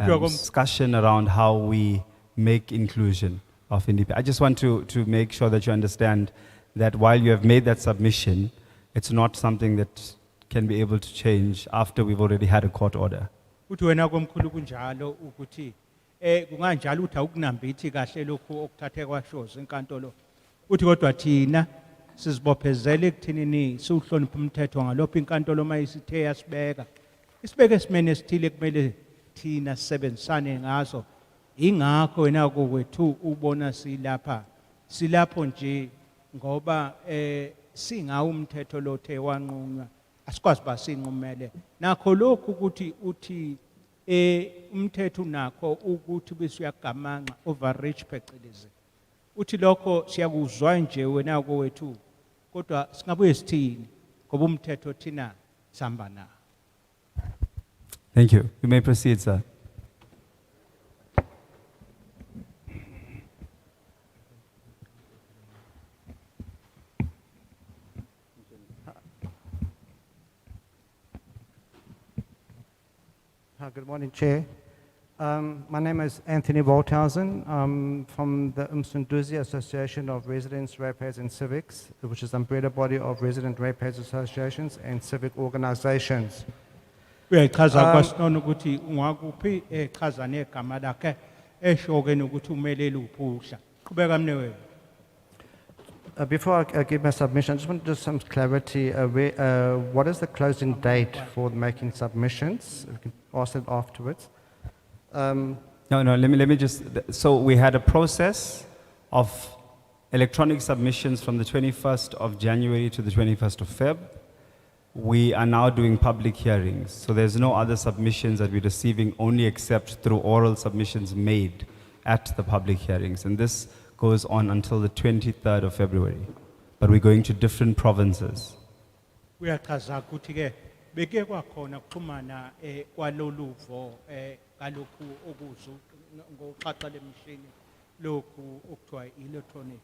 discussion around how we make inclusion of independent. I just want to make sure that you understand that while you have made that submission, it's not something that can be able to change after we've already had a court order. Uthi wena komkhulu kunjalo ukuthi kunganjalo uthi awukunambithi kahle lokhu okuthathe kwashoza enkantolo. Uthi kodwa thina sizibophezela ekuthinini siwuhlonipha umthetho ngalopho inkantolo mayisithe yasibeka. Isibeke esimene esithile kumele thina sisebenzisane ngaso. Ingakho wena kokwethu ubona silapho nje ngoba singawo umthetho lothe wanqunywa asikwazi basinqumele nakho lokhu ukuthi uthi umthetho nakho ukuthi bese uyagamanxa overreach phecelezi uthi lokho siyakuzwa nje wena kokwethu kodwa singabuye sithini ngoba umthetho thina sihamba na. Thank you. You may proceed, sir. Good morning, Chair. My name is Anthony Wolthausen. I'm from the Umsunduzi Association of Residents, Ratepayers and Civics, which is the umbrella body of resident ratepayers associations and civic organizations. Uyachaza kwasinono ukuthi ungakuphi echaza negama lakhe eshoke nokuthi umelele uphusha. Qhubeka mne wena. Before I give my submission, I just want to do some clarity. What is the closing date for making submissions? We can ask it afterwards. No, let me just, so we had a process of electronic submissions from the 21st of January to the 21st of Feb. We are now doing public hearings. So there's no other submissions that we're receiving, only except through oral submissions made at the public hearings. And this goes on until the 23rd of February. But we're going to different provinces. Uyachaza ukuthi ke beke kwakhona kuxhumana kwaloluvo kalokhu okuzu ngoxaxa lemishini lokhu okuthiwa electronic.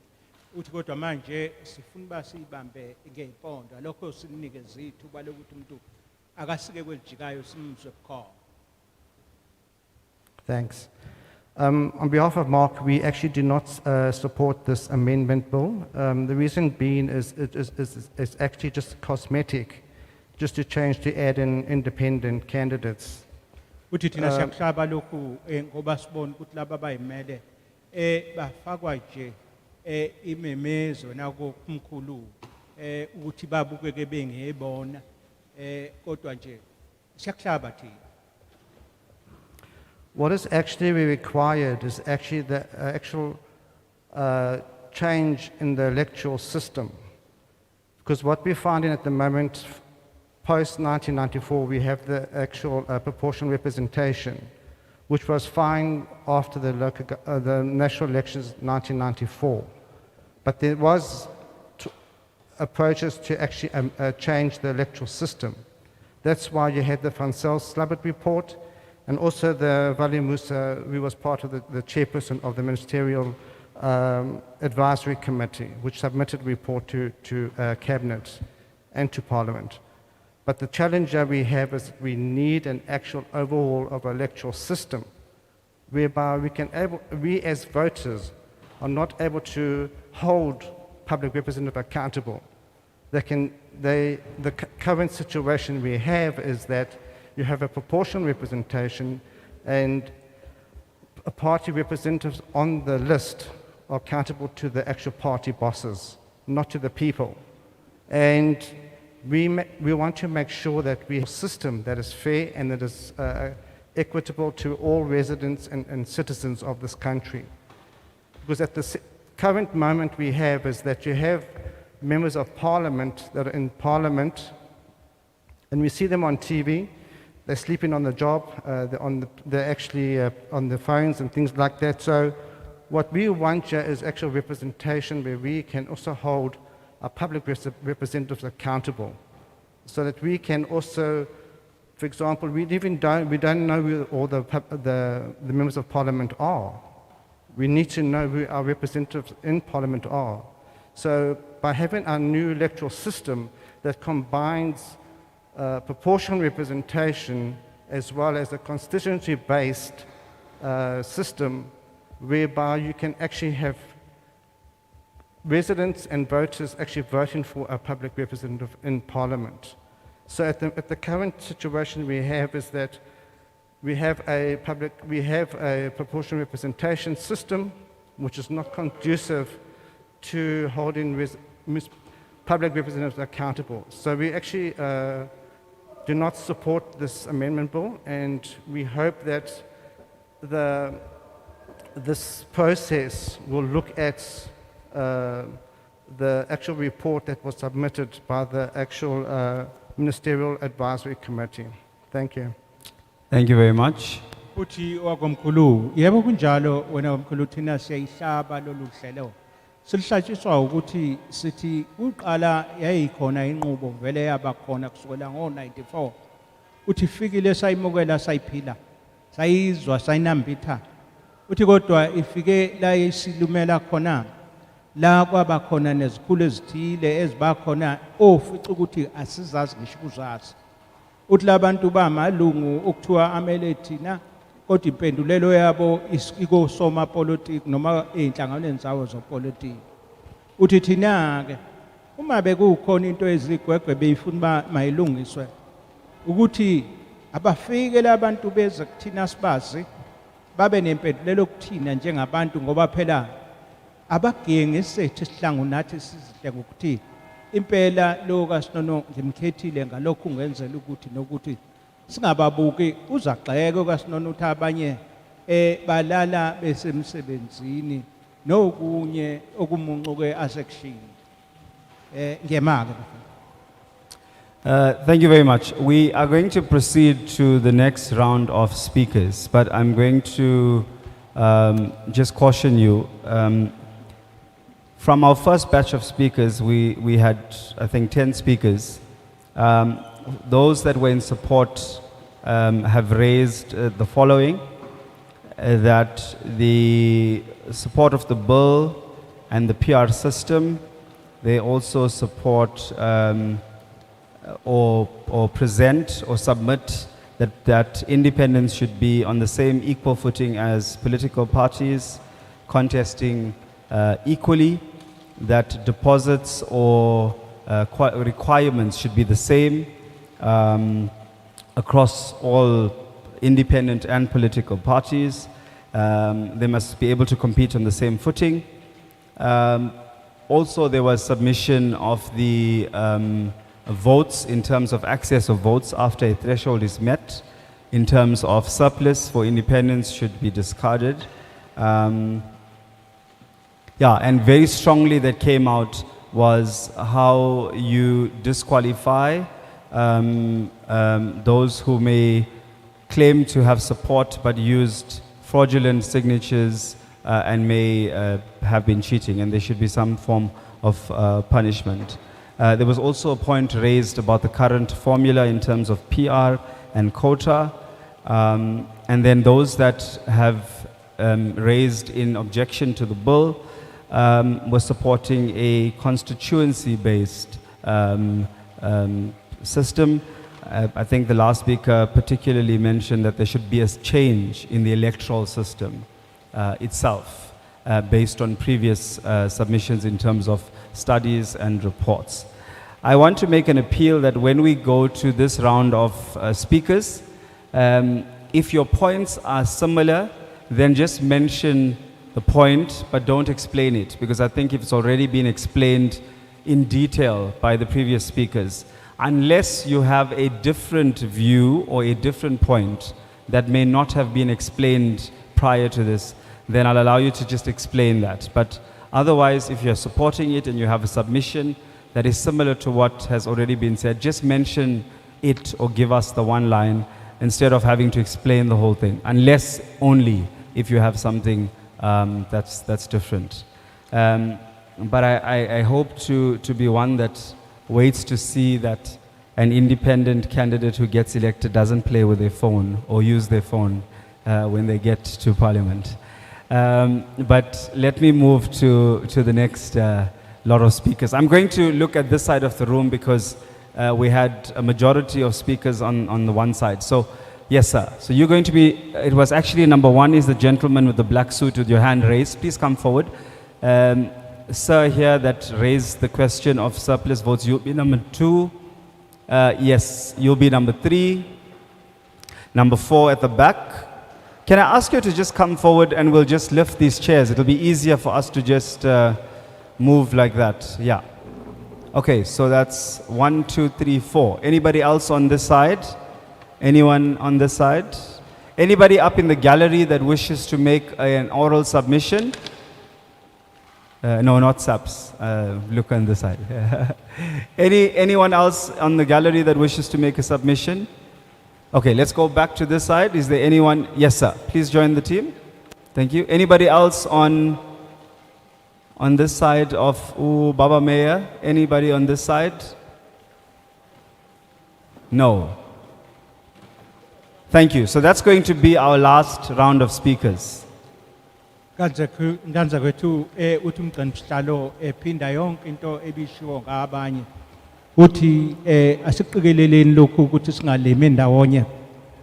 Uthi kodwa manje sifuna basibambe ngeimpondo lokho sinike zithu balokuthi umuntu akasike kwelijikayo simzwe bukhoma. Thanks. On behalf of Mark, we actually do not support this amendment bill. The reason being is it's actually just cosmetic, just to change to add in independent candidates. Uthi thina siyakuhlaba lokhu ngoba sibona ukuthi laba bayimele bafakwa nje imemezo nako kumkhulu ukuthi babukeke bengebona kodwa nje siyakuhlaba thina. What is actually required is actually the actual change in the electoral system. Because what we're finding at the moment, post-1994, we have the actual proportional representation, which was fine after the national elections 1994. But there was approaches to actually change the electoral system. That's why you had the Van Zyl-Slabbert report, and also the Vali Musa, who was part of the chairperson of the Ministerial Advisory Committee, which submitted a report to Cabinet and to Parliament. But the challenge that we have is we need an actual overhaul of our electoral system, whereby we as voters are not able to hold public representatives accountable. The current situation we have is that you have a proportional representation and party representatives on the list are accountable to the actual party bosses, not to the people. And we want to make sure that we have a system that is fair and that is equitable to all residents and citizens of this country. Because at the current moment we have is that you have members of parliament that are in parliament and we see them on TV. They're sleeping on the job, they're actually on the phones and things like that. So what we want here is actual representation where we can also hold our public representatives accountable. So that we can also, for example, we don't know who all the members of parliament are. We need to know who our representatives in parliament are. So by having a new electoral system that combines proportional representation as well as a constituency-based system whereby you can actually have residents and voters actually voting for a public representative in Parliament. So at the current situation we have is that we have a proportional representation system which is not conducive to holding public representatives accountable. So we actually do not support this amendment bill, and we hope that this process will look at the actual report that was submitted by the actual Ministerial Advisory Committee. Thank you. Thank you very much. Uthi wakomkhulu, yebo kunjalo wena womkhulu thina siyayihlaba lolu hlelo. Silihlatshiswa ukuthi sithi uqala yayikhona inqubo vele yabakhona kusukela ngo-94. Uthi fikile sayimukela sayiphila. Sayizwa sayinambitha. Uthi kodwa ifike la isilumela khona la kwaba khona nezikhulu ezithile ezibakhona ofica ukuthi asizazi ngisho ukuzazi. Uthi labantu bamalungu okuthiwa amele thina kodwa impendulelo yabo iko soma politiki noma einhlanganweni zawo zopolitiki. Uthi thina ke uma bekukhona into ezigwegwe beyifuna mayilungiswe ukuthi abafike labantu beze kuthina sibazi babe nempendulelo kuthina njengabantu ngoba phela abagengi sethu sihlangu nathi sizihle ngokuthi impela lo kaSinono ngimkhethile ngalokho ungenzela ukuthi nokuthi singababuki uzagxeke kaSinono uthi abanye balala besemsebenzini nokunye okumuncuke asekshini ngiyamaka. Thank you very much. We are going to proceed to the next round of speakers, but I'm going to just caution you. From our first batch of speakers, we had, I think, 10 speakers. Those that were in support have raised the following, that the support of the bill and the PR system, they also support or present or submit that independents should be on the same equal footing as political parties, contesting equally, that deposits or requirements should be the same across all independent and political parties. They must be able to compete on the same footing. Also, there was submission of the votes in terms of access of votes after a threshold is met, in terms of surplus for independents should be discarded. Yeah, and very strongly that came out was how you disqualify those who may claim to have support but used fraudulent signatures and may have been cheating, and there should be some form of punishment. There was also a point raised about the current formula in terms of PR and quota, and then those that have raised in objection to the bill were supporting a constituency-based system. I think the last speaker particularly mentioned that there should be a change in the electoral system itself based on previous submissions in terms of studies and reports. I want to make an appeal that when we go to this round of speakers, if your points are similar, then just mention the point, but don't explain it, because I think it's already been explained in detail by the previous speakers. Unless you have a different view or a different point that may not have been explained prior to this, then I'll allow you to just explain that. But otherwise, if you're supporting it and you have a submission that is similar to what has already been said, just mention it or give us the one line instead of having to explain the whole thing, unless only if you have something that's different. But I hope to be one that waits to see that an independent candidate who gets elected doesn't play with their phone or use their phone when they get to Parliament. But let me move to the next lot of speakers. I'm going to look at this side of the room because we had a majority of speakers on the one side. So Yes, sir. So you're going to be, it was actually number 1 is the gentleman with the black suit with your hand raised. Please come forward. Sir here that raised the question of surplus votes, you'll be number 2. Yes, you'll be number 3. Number 4 at the back. Can I ask you to just come forward and we'll just lift these chairs? It'll be easier for us to just move like that. Yeah. Okay, so that's 1, 2, 3, 4. Anybody else on this side? Anyone on this side? Anybody up in the gallery that wishes to make an oral submission? No, not subs. Look on the side. Anyone else on the gallery that wishes to make a submission? Okay, let's go back to this side. Is there anyone? Yes, sir. Please join the team. Thank you. Anybody else on this side of Baba Mayor? Anybody on this side? No. Thank you. So that's going to be our last round of speakers. Ndanza kwethu uthi umgcanisihlalo ephinda yonke into ebishiwo ngabanye uthi asiqikeleleni lokhu ukuthi singalemi ndawonye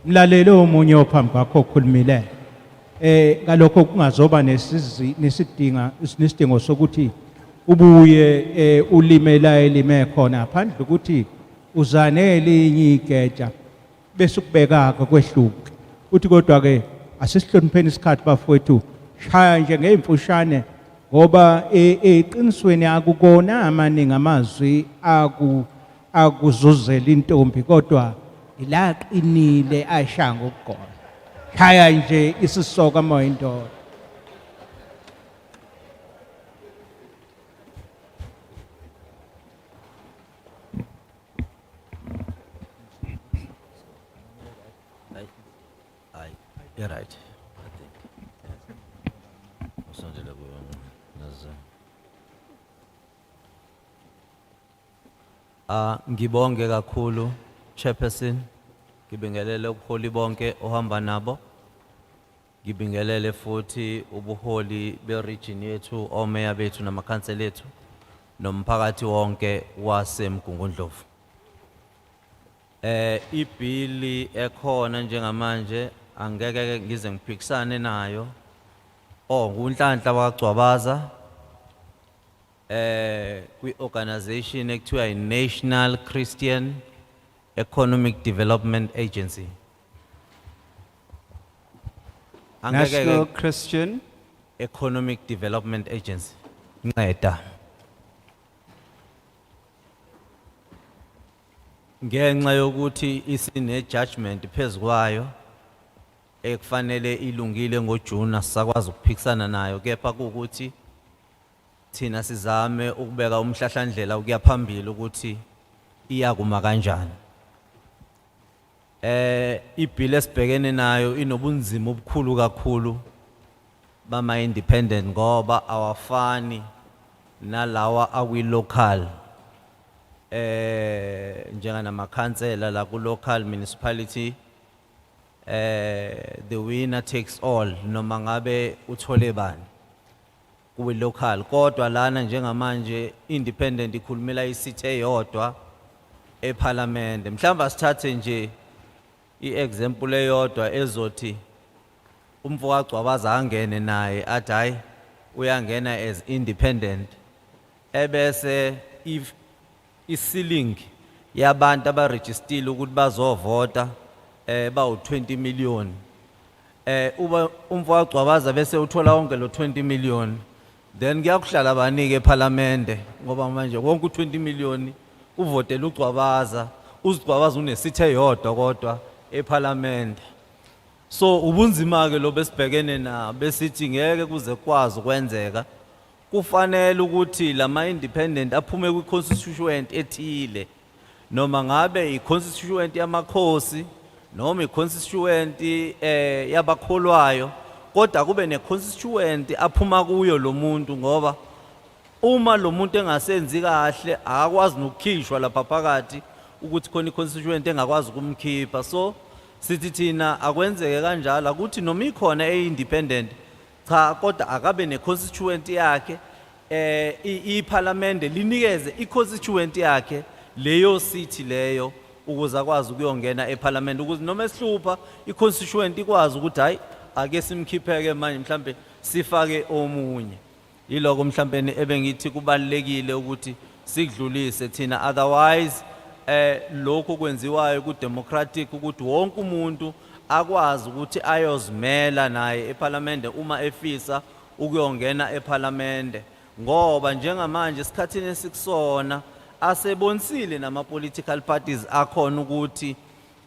mlalele omunye ophambi kwakho okhulumile ngalokho kungazoba nesidingo sokuthi ubuye ulimela elime khona phandle ukuthi uzane elinye igeja bese ukubekaka kwehluke uthi kodwa ke asisihlonipheni isikhathi bafowethu shaya nje ngeimfushane ngoba eqinisweni akukona amaningi amazwi akuzuzela intombi kodwa ilaqinile ashaya ngokugqoka shaya nje isisoka moyindoda. You're right. I think. Ngibonge kakhulu Chaiperson, ngibingelele ubuholi bonke ohamba nabo, ngibingelele futhi ubuholi beregion yethu, omeya bethu namakhansela ethu, nomphakathi wonke waseMgungundlovu. Ibhili ekhona njengamanje angeke ngize ngiphikisane nayo nguNhlanhla wagcwabaza kwi-organization ekuthiwa i-National Christian Economic Development Agency. National Christian Economic Development Agency. Nceda. Ngenxa yokuthi isine judgement phezu kwayo ekufanele ilungile ngoJune asakwazi ukuphikisana nayo kepha kuukuthi thina sizame ukubeka umhlahlandlela ukuya phambili ukuthi iyakuma kanjani. Ibill esibhekene nayo inobunzima obukhulu kakhulu bama independent ngoba awafani nalawa akwi local njengana makhansela la ku local municipality the winner takes all noma ngabe uthole bani kuwe local kodwa lana njengamanje independent ikhulumela isithe eyodwa eParliament. Mhlawumbe sithathe nje iexample eyodwa ezothi umfowabo Gcwabaza angene naye athi hayi uyangena as independent ebese if i-ceiling yabantu abaregistile ukuthi bazovota bawu 20 million uba umfowabo Gcwabaza bese uthola wonke lo 20 million then kuyakuhlala abanike eParliament ngoba manje wonke u20 million uvotela uGcwabaza uZigcwabaza unesithe eyodwa kodwa eParliament. So ubunzima ke lo besibhekene na besithi ngeke kuze kwazi ukwenzeka kufanele ukuthi lama independent aphume kwi constituent ethile noma ngabe i-constituent yamakhosi noma i-constituent yabakholwayo kodwa kube ne-constituent aphuma kuyo lo muntu ngoba uma lo muntu engasenzi kahle akakwazi nokukhishwa lapha phakathi ukuthi khona i-constituent engakwazi ukumkhipha. So sithi thina akwenzeke kanjalo ukuthi noma ikhona e-independent cha kodwa akabe ne-constituent yakhe iParliament linikeze i-constituent yakhe leyo city leyo ukuze akwazi ukuyongena eParliament ukuze noma esihlupha iconstituent ikwazi ukuthi hayi ake simkhipheke manje mhlambe sifake omunye. Yiloko mhlawumbe ebengithi kubalekile ukuthi sikudlulise thina, otherwise lokho kwenziwayo ku democratic ukuthi wonke umuntu akwazi ukuthi ayozimela naye eParliament uma efisa ukuyongena eParliament, ngoba njengamanje esikhathini esikusona asebonisile nama political parties akhona ukuthi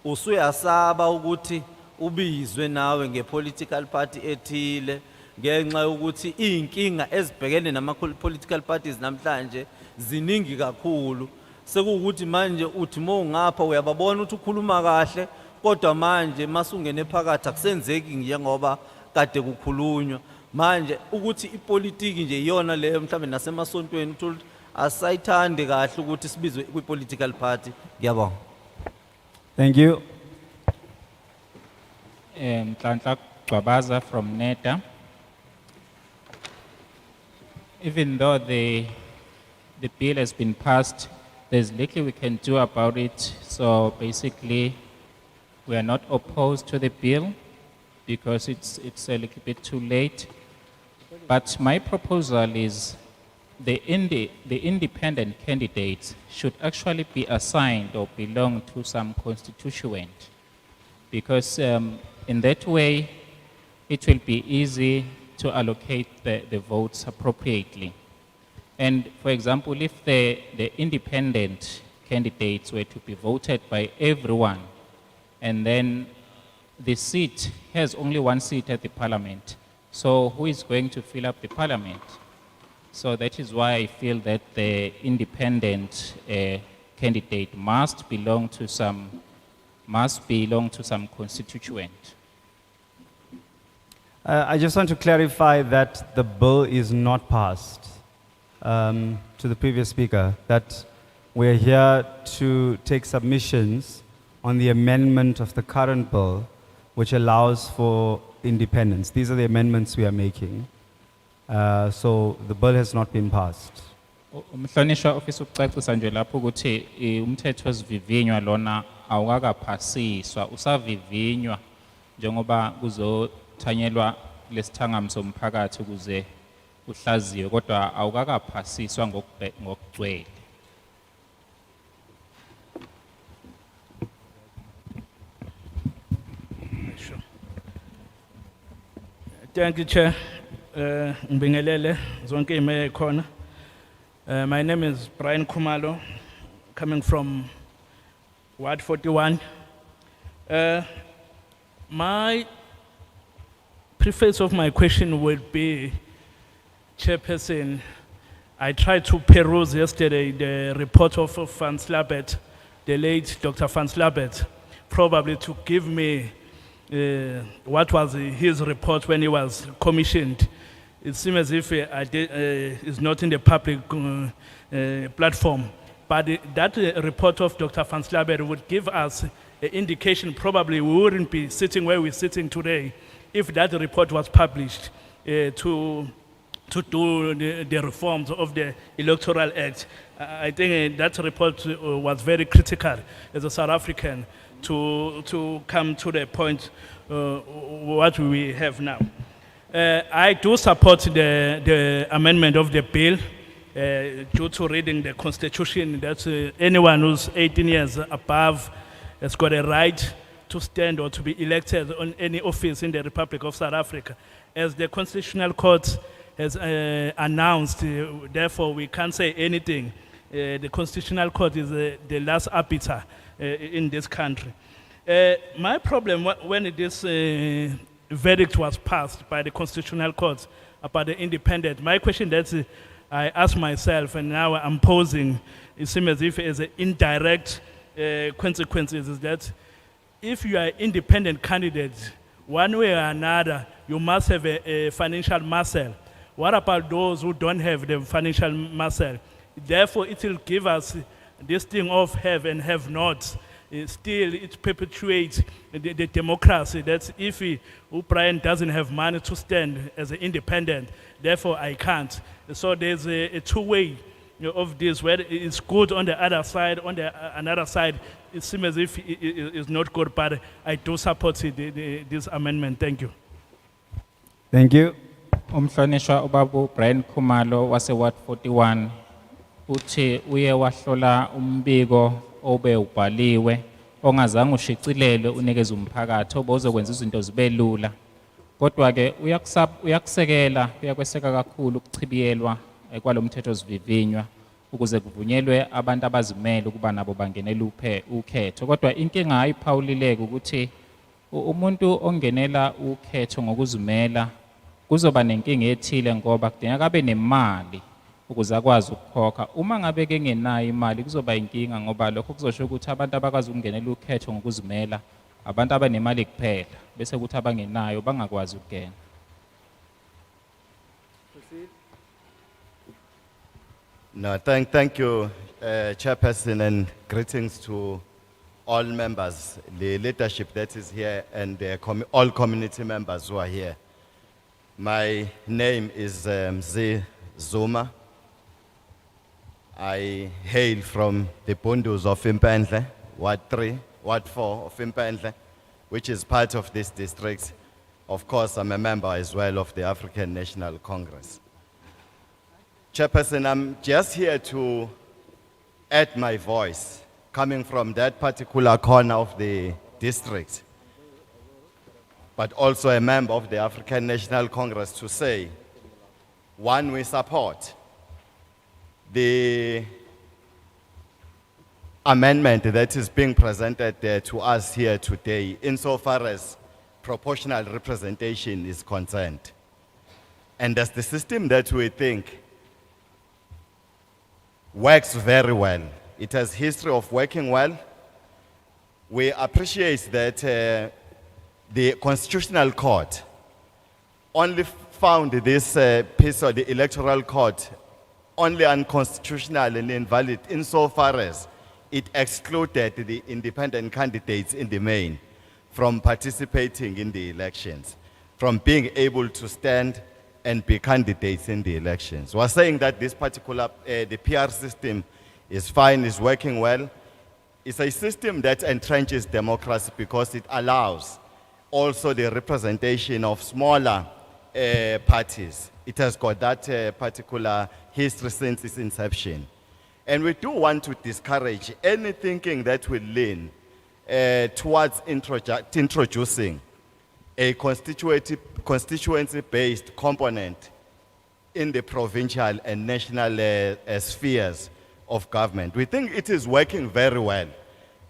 usuyasaba ukuthi ubizwe nawe ngepolitical party ethile ngenxa yokuthi inkinga ezibhekene nama political parties namhlanje ziningi kakhulu. Sekuwukuthi manje uthi ngapha uyababona ukuthi ukhuluma kahle kodwa manje masungene phakathi akusenzeki njengoba kade kukhulunywa. Manje ukuthi ipolitiki nje iyona leyo mhlawumbe nasemasontweni uthi asayithande kahle ukuthi sibizwe kwi-political party. Ngiyabonga. Thank you. Nhlanhla Gwabaza from NEDA. Even though the bill has been passed, there's little we can do about it. So basically, we are not opposed to the bill because it's a little bit too late. But my proposal is the independent candidates should actually be assigned or belong to some constituent, because in that way, it will be easy to allocate the votes appropriately. And for example, if the independent candidates were to be voted by everyone, and then the seat has only one seat at the parliament, so who is going to fill up the parliament? So that is why I feel that the independent candidate must belong to some constituent. I just want to clarify that the bill is not passed. To the previous speaker, that we're here to take submissions on the amendment of the current bill, which allows for independence. These are the amendments we are making. So the bill has not been passed. Umhlonishwa ofisa ukucacisa nje lapho ukuthi umthetho osivivinywa lona awukakaphasiswa, usavivinywa njengoba kuzothanyelwa lesithangamo somphakathi ukuze uhlaziwe, kodwa awukakaphasiswa ngokugcwele. Thank you, Chair. Ngibingelele zonke ime khona. My name is Brian Kumalo, coming from Ward 41. My preface of my question would be, Chairperson, I tried to peruse yesterday the report of Van Slabert, the late Dr. Van Slabert, probably to give me what was his report when he was commissioned. It seems as if it's not in the public platform. But that report of Dr. Van Slabert would give us an indication. Probably we wouldn't be sitting where we're sitting today if that report was published to do the reforms of the Electoral Act. I think that report was very critical as a South African to come to the point what we have now. I do support the amendment of the bill due to reading the Constitution that anyone who's 18 years above has got a right to stand or to be elected on any office in the Republic of South Africa. As the Constitutional Court has announced, therefore we can't say anything. The Constitutional Court is the last arbiter in this country. My problem when this verdict was passed by the Constitutional Court about the independent, my question that I asked myself and now I'm posing, it seems as if as an indirect consequences is that if you are an independent candidate, one way or another, you must have a financial muscle. What about those who don't have the financial muscle? Therefore, it will give us this thing of have and have not. Still, it perpetuates the democracy. That's if Brian doesn't have money to stand as an independent, therefore I can't. So there's a two-way of this, where it's good on the other side, on the another side, it seems as if it's not good, but I do support this amendment. Thank you. Thank you. Umhlonishwa ubabu Brian Khumalo wase Ward 41 uthi uye wahlola umbiko obe ubhaliwe ongazange ushicilelwe unikeze umphakathi obozokwenza izinto zibe lula. Kodwa ke uyakusekela uyakweseka kakhulu ukuchibiyelwa kwalomthetho zivivinywa ukuze kuvunyelwe abantu abazimele ukuba nabo bangenele ukhetho. Kodwa inkinga ayiphawulileke ukuthi umuntu ongenela ukhetho ngokuzimela kuzoba nenkinga ethile ngoba kudingeka abe nemali ukuze akwazi ukukhokha. Uma ngabe ke ngenayo imali kuzoba inkinga ngoba lokho kuzosho ukuthi abantu abakwazi ukungenela ukhetho ngokuzimela abantu abanemali kuphela bese kuthi abangenayo bangakwazi ukungena. No, thank you, Chairperson, and greetings to all members, the leadership that is here, and all community members who are here. My name is Mzi Zuma. I hail from the Bundus of Impendle, Ward 3, Ward 4 of Impendle, which is part of this district. Of course, I'm a member as well of the African National Congress. Chairperson, I'm just here to add my voice, coming from that particular corner of the district, but also a member of the African National Congress, to say, one, we support the amendment that is being presented to us here today, insofar as proportional representation is concerned. And that's the system that we think works very well. It has history of working well. We appreciate that the Constitutional Court only found this piece of the Electoral Court only unconstitutional and invalid insofar as it excluded the independent candidates in the main from participating in the elections, from being able to stand and be candidates in the elections. We're saying that this particular, the PR system is fine, is working well. It's a system that entrenches democracy because it allows also the representation of smaller parties. It has got that particular history since its inception. And we do want to discourage any thinking that will lean towards introducing a constituency-based component in the provincial and national spheres of government. We think it is working very well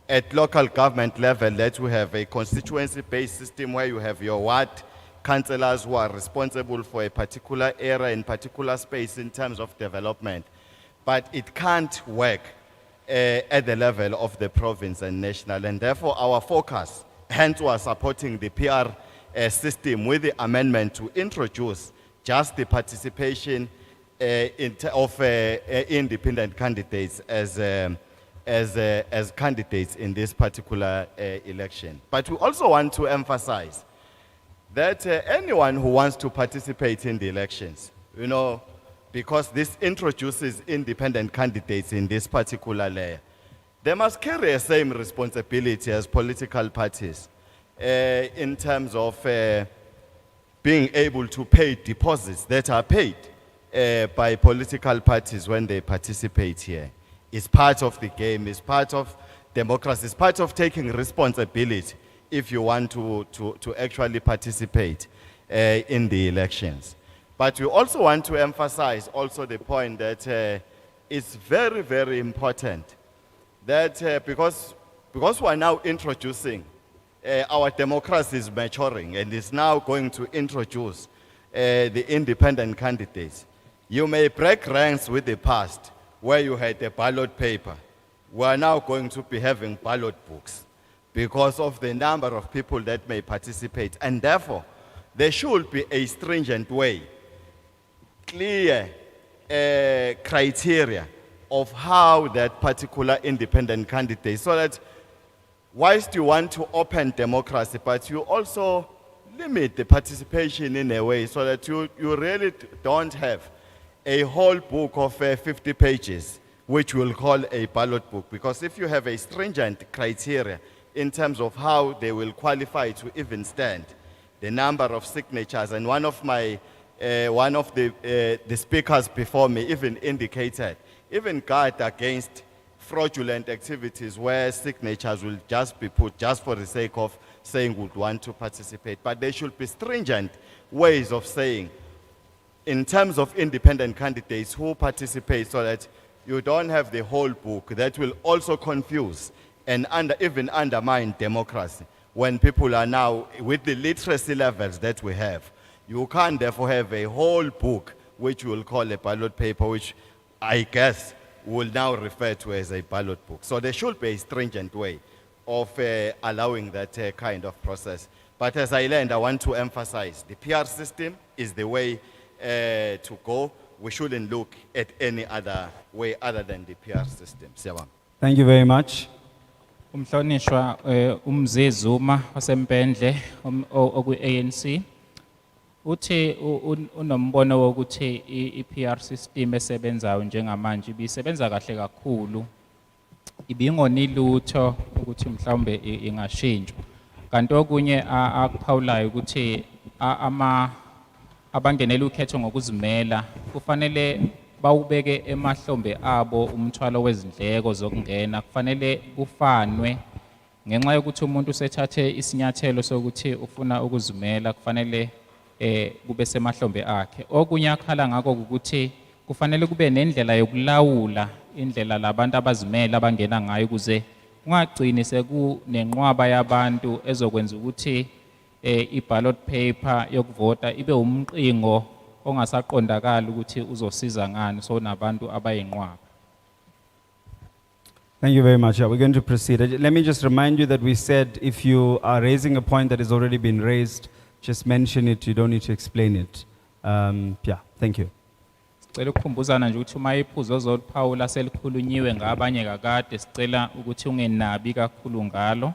at local government level that we have a constituency-based system where you have your ward councillors who are responsible for a particular area in particular space in terms of development. But it can't work at the level of the province and national, and therefore our focus, hence we are supporting the PR system with the amendment to introduce just the participation of independent candidates as candidates in this particular election. But we also want to emphasize that anyone who wants to participate in the elections, you know, because this introduces independent candidates in this particular layer, they must carry the same responsibility as political parties in terms of being able to pay deposits that are paid by political parties when they participate here. It's part of the game, it's part of democracy, it's part of taking responsibility if you want to actually participate in the elections. But we also want to emphasize also the point that it's very, very important that because we are now introducing, our democracy is maturing and is now going to introduce the independent candidates. You may break ranks with the past where you had a ballot paper. We are now going to be having ballot books because of the number of people that may participate. And therefore, there should be a stringent way, clear criteria of how that particular independent candidate, so that whilst you want to open democracy, but you also limit the participation in a way so that you really don't have a whole book of 50 pages, which we'll call a ballot book. Because if you have a stringent criteria in terms of how they will qualify to even stand, the number of signatures, and one of the speakers before me even indicated, even guard against fraudulent activities where signatures will just be put just for the sake of saying would want to participate. But there should be stringent ways of saying, in terms of independent candidates who participate, so that you don't have the whole book. That will also confuse and even undermine democracy when people are now, with the literacy levels that we have, you can't therefore have a whole book which we'll call a ballot paper, which I guess will now refer to as a ballot book. So there should be a stringent way of allowing that kind of process. But as I learned, I want to emphasize the PR system is the way to go. We shouldn't look at any other way other than the PR system. Siyabonga. Thank you very much. Umhlonishwa umzizuma wasempendle oku-ANC uthi unombono wokuthi i-PR system esebenzayo njengamanje ibisebenza kahle kakhulu, ibingoni lutho ukuthi mhlawumbe ingashintshwa. Kanti okunye akuphawulayo ukuthi abangenela ukhetho ngokuzimela kufanele bawubeke emahlombe abo umthwalo wezindleko zokungena, kufanele kufanwe ngenxa yokuthi umuntu usethathe isinyathelo sokuthi ufuna ukuzimela, kufanele kube semahlombe akhe. Okunye akhala ngakho ukuthi kufanele kube nendlela yokulawula indlela labantu abazimela abangena ngayo ukuze kungagcini sekunenqwaba yabantu ezokwenza ukuthi i-ballot paper yokuvota ibe umqingo ongasaqondakala ukuthi uzosiza ngani, so nabantu abayinqwaba. Thank you very much. Yeah, we're going to proceed. Let me just remind you that we said if you are raising a point that has already been raised, just mention it. You don't need to explain it. Yeah, thank you. Sicela ukukhumbuzana nje ukuthi uma iphuzo ozoliphawula selikhulunyiwe ngabanye kakade, sicela ukuthi ungenabi kakhulu ngalo.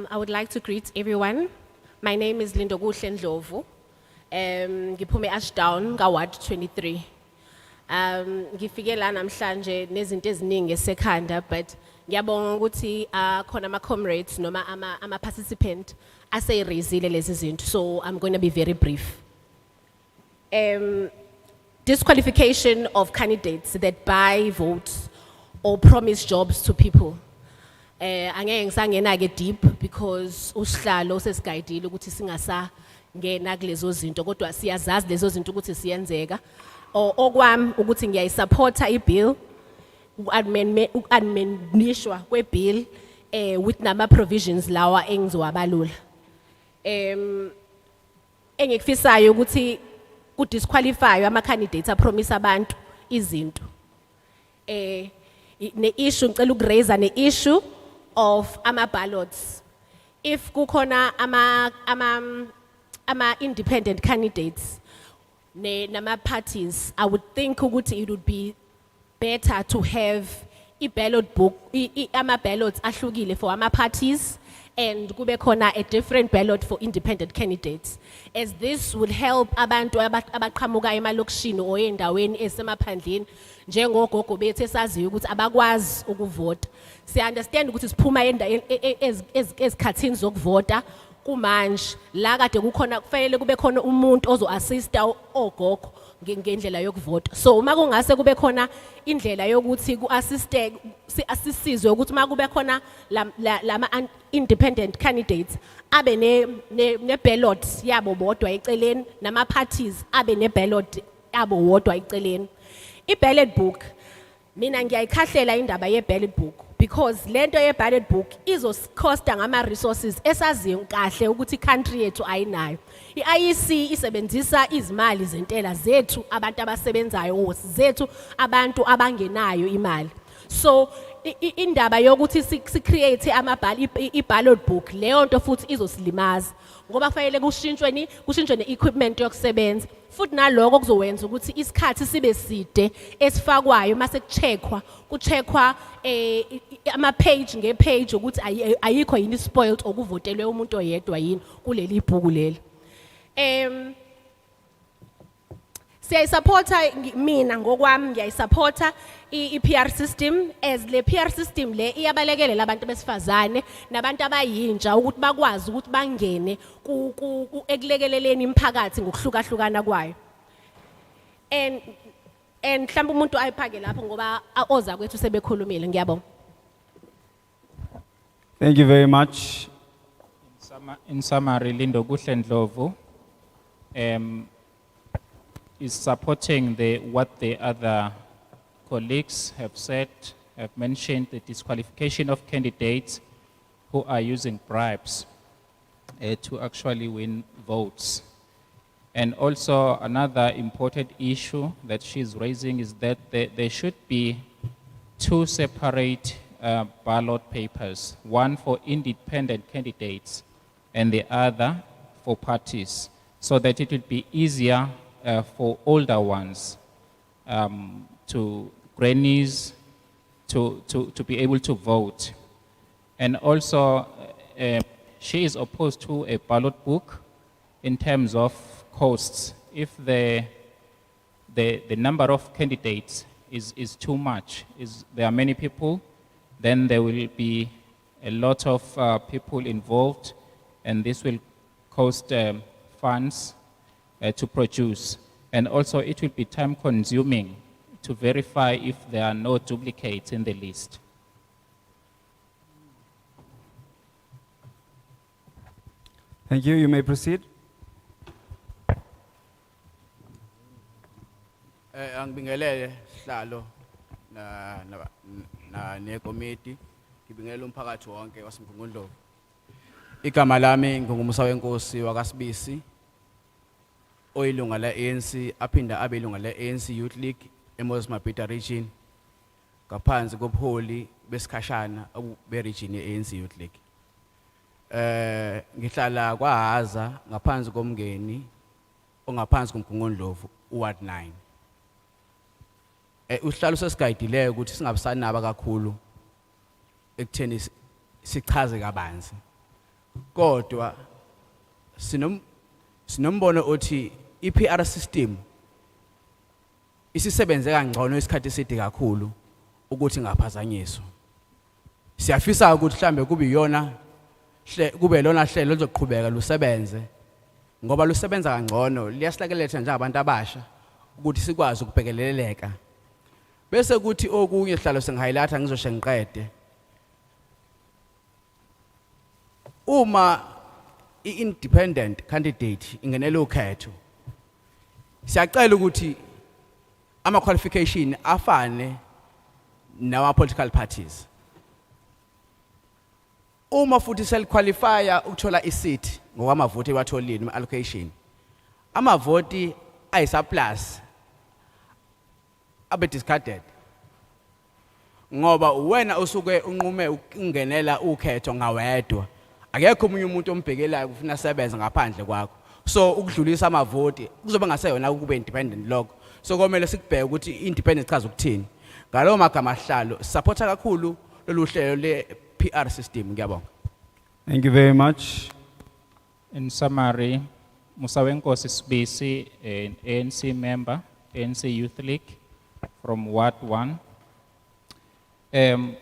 I would like to greet everyone. My name is Lindo Ndlovu. Ngiphume Ashdown, Ward 23. Ngifike la namhlanje nezinto eziningi esekhanda, but ngiyabonga ukuthi khona ama comrades noma ama participant aseyirezile lezi zinto, so I'm going to be very brief. Disqualification of candidates that buy votes or promise jobs to people. Angeke ngisangena ke deep because usihlalo sesigayidile ukuthi singasa ngena kulezo zinto, kodwa siyazazi lezo zinto ukuthi siyenzeka. Okwami ukuthi ngiyayisupporta ibill, uadminishwa kwebill with nama provisions lawa engizowabalula. Engikufisayo ukuthi ku disqualify ama candidates a promise abantu izinto. Ne issue ngicela ukuraise ne issue of ama ballots. If kukhona ama independent candidates nama parties, I would think ukuthi it would be better to have a ballot book, ama ballots ahlukile for ama parties, and kube khona a different ballot for independent candidates, as this would help abantu abaqhamuka emalokishini or endaweni esemaphandleni njengogogo bethu esaziyo ukuthi abakwazi ukuvota. Si understand ukuthi siphuma ezikhathini zokuvota kumanje la kade kukhona kufanele kube khona umuntu ozo assista ogogo ngendlela yokuvota. So uma kungase kube khona indlela yokuthi ku-assiste asisizwe ukuthi uma kube khona lama independent candidates abe ne ballot yabo bodwa eceleni, nama parties abe ne ballot yabo bodwa eceleni. I-ballot book, mina ngiyayikhahlela indaba ye-ballot book because lento ye-ballot book izocosta ngama resources esaziyo kahle ukuthi country yethu ayinayo. I-IEC isebenzisa izimali zentela zethu abantu abasebenzayo zethu abantu abangenayo imali. So indaba yokuthi si-create i-ballot book, leyo nto futhi izosilimaza. Ngoba kufanele kushintshwe ne-equipment yokusebenza. Futhi naloko kuzowenza ukuthi isikhathi sibe side esifakwayo mase kucheckwa ama-page nge-page ukuthi ayikho yini spoiled okuvotelwe umuntu oyedwa yini kuleli bhuku leli. Siyayisupporta mina ngokwami ngiyayisupporta i-PR system, as le PR system le iyabalekelela abantu besifazane nabantu abayintsha ukuthi bakwazi ukuthi bangene ekulekeleleni imiphakathi ngokuhlukahlukana kwayo. And mhlawumbe umuntu ayiphake lapho ngoba oza kwethu sebekhulumile. Ngiyabonga. Thank you very much. In summary, Lindo Ndlovu is supporting what the other colleagues have said, have mentioned the disqualification of candidates who are using bribes to actually win votes. And also another important issue that she's raising is that there should be two separate ballot papers, one for independent candidates and the other for parties, so that it would be easier for older ones, to grannies, to be able to vote. And also, she is opposed to a ballot book in terms of costs. If the number of candidates is too much, there are many people, then there will be a lot of people involved, and this will cost funds to produce. And also it will be time consuming to verify if there are no duplicates in the list. Thank you. You may proceed. Angibingelele sihlalo na nekomiti, ngibingelela umphakathi wonke waseMgungundlovu. Igama lami ngingumusa wenkosi wakwaSibisi, oyilunga le-ANC aphinda abe ilunga le-ANC Youth League eMoses Mabhida region, ngaphansi kobuholi besikhashana be-region ye-ANC Youth League. Ngihlala kwaHaza ngaphansi komngeni ongaphansi koMgungundlovu uWard 9. Uhlalo sesigayidile ukuthi singabisanaba kakhulu ekutheni sichaze kabanzi. Kodwa sinombono othi i-PR system isisebenze kangcono isikhathi eside kakhulu ukuthi ngaphazanyiswa. Siyafisa ukuthi mhlambe kube lona hlelo lizoqhubeka lusebenze ngoba lusebenza kangcono, liyasilakeletha nje abantu abasha ukuthi sikwazi ukubhekeleleka. Bese kuthi okunye sihlalo sengihighlighta ngizosho ngiqede. Uma i-independent candidate ingenela ukhetho, siyacela ukuthi ama-qualification afane nawa-political parties. Uma futhi seliqualifya ukuthola i-seat ngokwamavoti ewatholile, allocation, amavoti ayi-surplus abe discarded ngoba wena usuke unqume ukungenela ukhetho ngawedwa, akekho umunye umuntu ombhekelayo ufuna asebenza ngaphandle kwakho. So ukudlulisa amavoti kuzobe ngaseyona ukube independent lokho. So komele sikubheke ukuthi independence chaza ukuthini. Ngalowo magama ahlalo supporta kakhulu lolu hlelo le-PR system. Ngiyabonga. Thank you very much. In summary, Musa Wenkosi Sibisi, an ANC member, ANC Youth League from Ward 1. I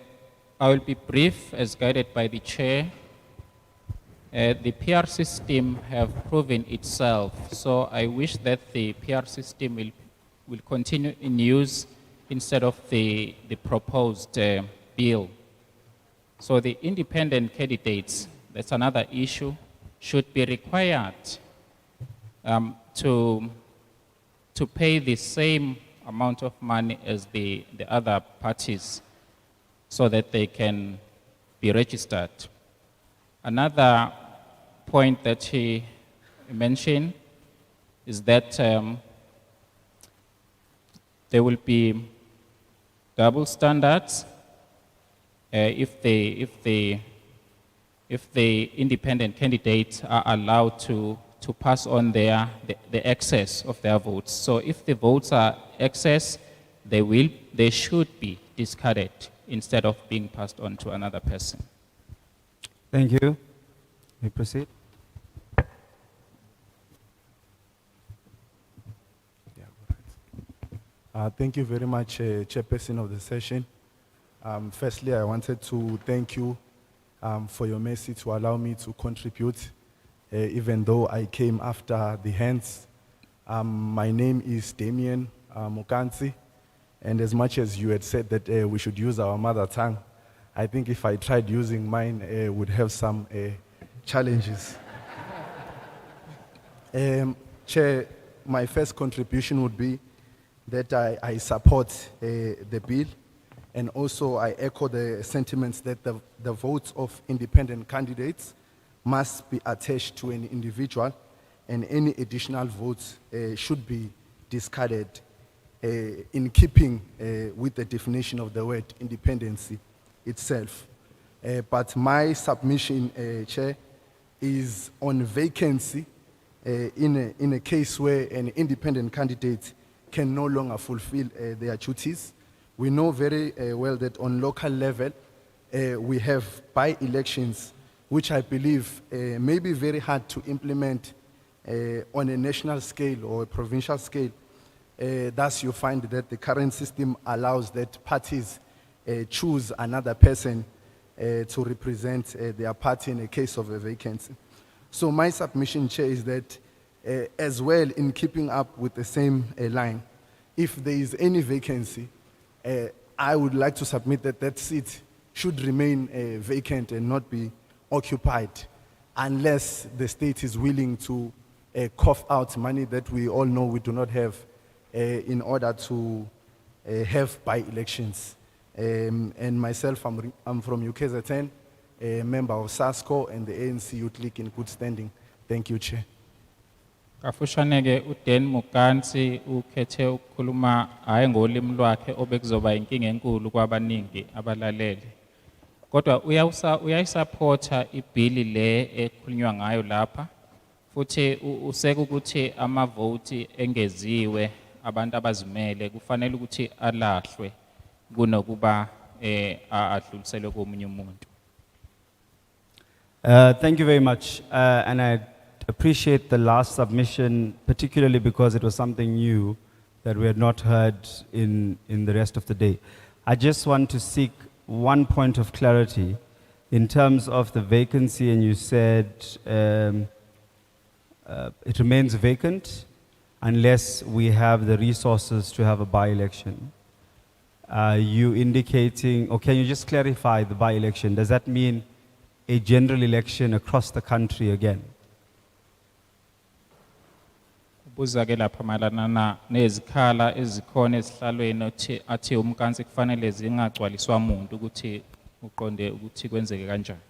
will be brief as guided by the chair. The PR system have proven itself, so I wish that the PR system will continue in use instead of the proposed bill. So the independent candidates, that's another issue, should be required to pay the same amount of money as the other parties so that they can be registered. Another point that he mentioned is that there will be double standards if the independent candidates are allowed to pass on the excess of their votes. So if the votes are excess, they should be discarded instead of being passed on to another person. Thank you. We proceed. Thank you very much, Chairperson of the session. Firstly, I wanted to thank you for your mercy to allow me to contribute, even though I came after the hands. My name is Damien Mukansi, and as much as you had said that we should use our mother tongue, I think if I tried using mine, would have some challenges. Chair, my first contribution would be that I support the bill, and also I echo the sentiments that the votes of independent candidates must be attached to an individual, and any additional votes should be discarded in keeping with the definition of the word independency itself. But my submission, Chair, is on vacancy in a case where an independent candidate can no longer fulfill their duties. We know very well that on local level, we have by-elections, which I believe may be very hard to implement on a national scale or a provincial scale. Thus, you find that the current system allows that parties choose another person to represent their party in a case of a vacancy. So my submission, Chair, is that as well in keeping up with the same line, if there is any vacancy, I would like to submit that that seat should remain vacant and not be occupied unless the state is willing to cough out money that we all know we do not have in order to have by-elections. And myself, I'm from UKZN, a member of SASCO and the ANC Youth League in good standing. Thank you, Chair. Kafushaneke uDen Mukansi ukhethe ukukhuluma hayi ngolimi lwakhe obekuzoba inkinga enkulu kwabaningi abalaleli. Kodwa uyayisupporta ibhili le ekhulunywa ngayo lapha, futhi useka ukuthi amavoti engeziwe abantu abazimele kufanele ukuthi alahlwe kunokuba adluliselwe komunye umuntu. Thank you very much. And I appreciate the last submission, particularly because it was something new that we had not heard in the rest of the day. I just want to seek one point of clarity in terms of the vacancy, and you said it remains vacant unless we have the resources to have a by-election. Are you indicating, or can you just clarify the by-election? Does that mean a general election across the country again? Buza ke lapha malana nezikhala ezikhona esihlalweni athi umkansi kufanele zingagcwaliswa umuntu ukuthi uqonde ukuthi kwenzeke kanjani.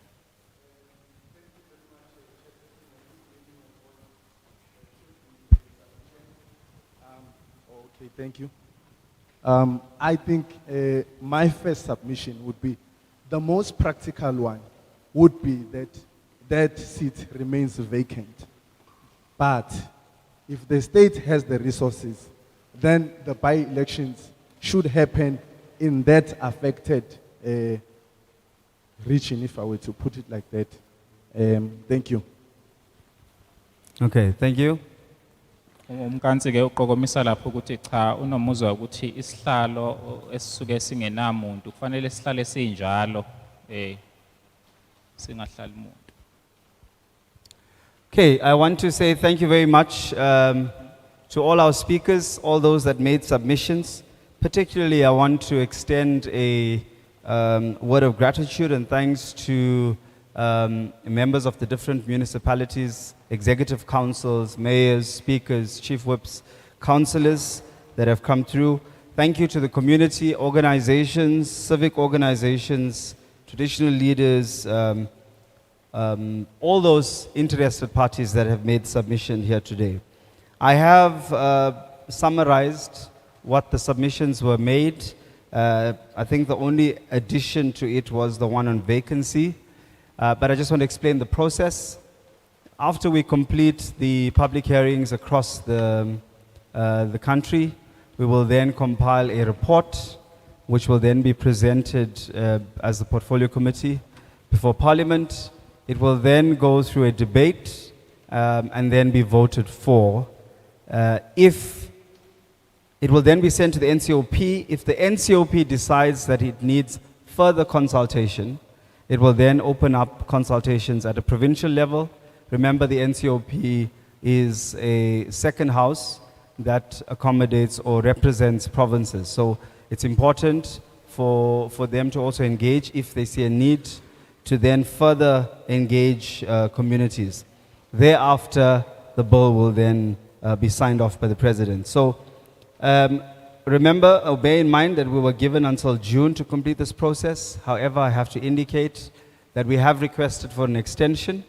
Okay, thank you. I think my first submission would be the most practical one would be that that seat remains vacant. But if the state has the resources, then the by-elections should happen in that affected region, if I were to put it like that. Thank you. Okay, thank you. Umkansi ke uqokomisa lapho ukuthi cha unomuzwa ukuthi isihlalo esisuke singenamuntu kufanele sihlale sinjalo singahlali umuntu. Okay, I want to say thank you very much to all our speakers, all those that made submissions. Particularly, I want to extend a word of gratitude and thanks to members of the different municipalities, executive councils, mayors, speakers, chief whips, councillors that have come through. Thank you to the community organizations, civic organizations, traditional leaders, all those interested parties that have made submission here today. I have summarized what the submissions were made. I think the only addition to it was the one on vacancy. But I just want to explain the process. After we complete the public hearings across the country, we will then compile a report which will then be presented as the portfolio committee before Parliament. It will then go through a debate and then be voted for. If it will then be sent to the NCOP. If the NCOP decides that it needs further consultation, it will then open up consultations at a provincial level. Remember, the NCOP is a second house that accommodates or represents provinces. So it's important for them to also engage if they see a need to then further engage communities. Thereafter, the bill will then be signed off by the president. So remember, bear in mind that we were given until June to complete this process. However, I have to indicate that we have requested for an extension,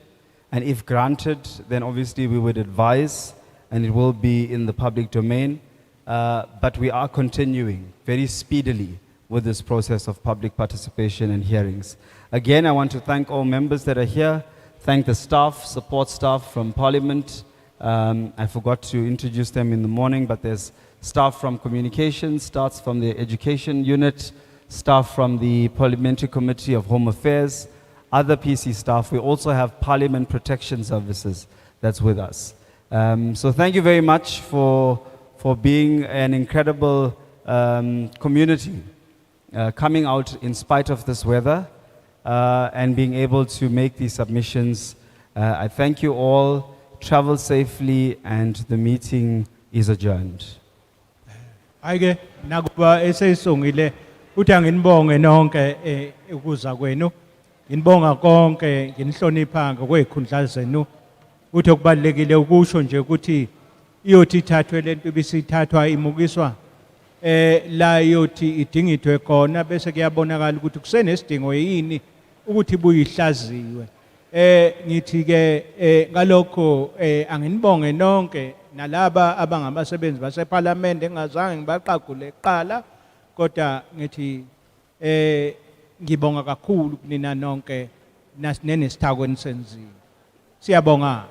and if granted, then obviously we would advise, and it will be in the public domain. But we are continuing very speedily with this process of public participation and hearings. Again, I want to thank all members that are here. Thank the staff, support staff from Parliament. I forgot to introduce them in the morning, but there's staff from communications, staff from the education unit, staff from the Parliamentary Committee of Home Affairs, other PC staff. We also have Parliament Protection Services that's with us. So thank you very much for being an incredible community, coming out in spite of this weather and being able to make these submissions. I thank you all. Travel safely, and the meeting is adjourned. Ayike nakuba eseyisongile uthi anginibonge nonke ukuza kwenu. Nginibonga konke, nginihlonipha ngokwezikhundla zenu. Uthi okubalekile ukusho nje ukuthi iyothi ithathwe lento ibisithathwa imukiswa la iyothi idingidwe khona bese kuyabonakala ukuthi kusenesidingo yini ukuthi ibuye ihlaziwe. Ngithi ke ngalokho anginibonge nonke nalaba abangamasebenzi baseParliament engazange ngibaqagule eqala, kodwa ngithi ngibonga kakhulu kunina nonke nenesithako enisenzile. Siyabonga.